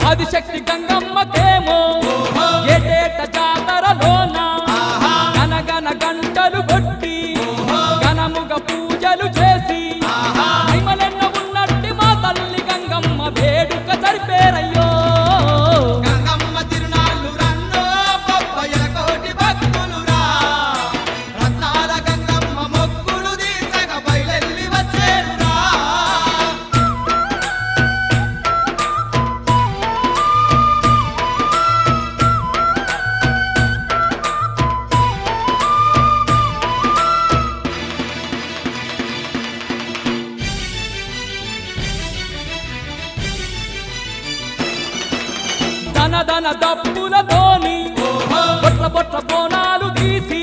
ఆదిశక్తి గంగమ్మకేమో ఏటేట జాతరలోన గనగన గంటలు కొట్టి ఘనముగ పూజలు చేసి మహిమలెన్న ఉన్నట్టి మా తల్లి గంగమ్మ వేడుక జరిపేరయ్యో గంగమ్మ తిరునాళ్ళు రన్నో బొబ్బయ్యల కోటి భక్తులురా రత్నాల గంగమ్మ మొక్కులు తీర్చక బయలెల్లి వచ్చేరురా దన దన దప్పులతోని బొట్ల బొట్ల బోనాలు తీసి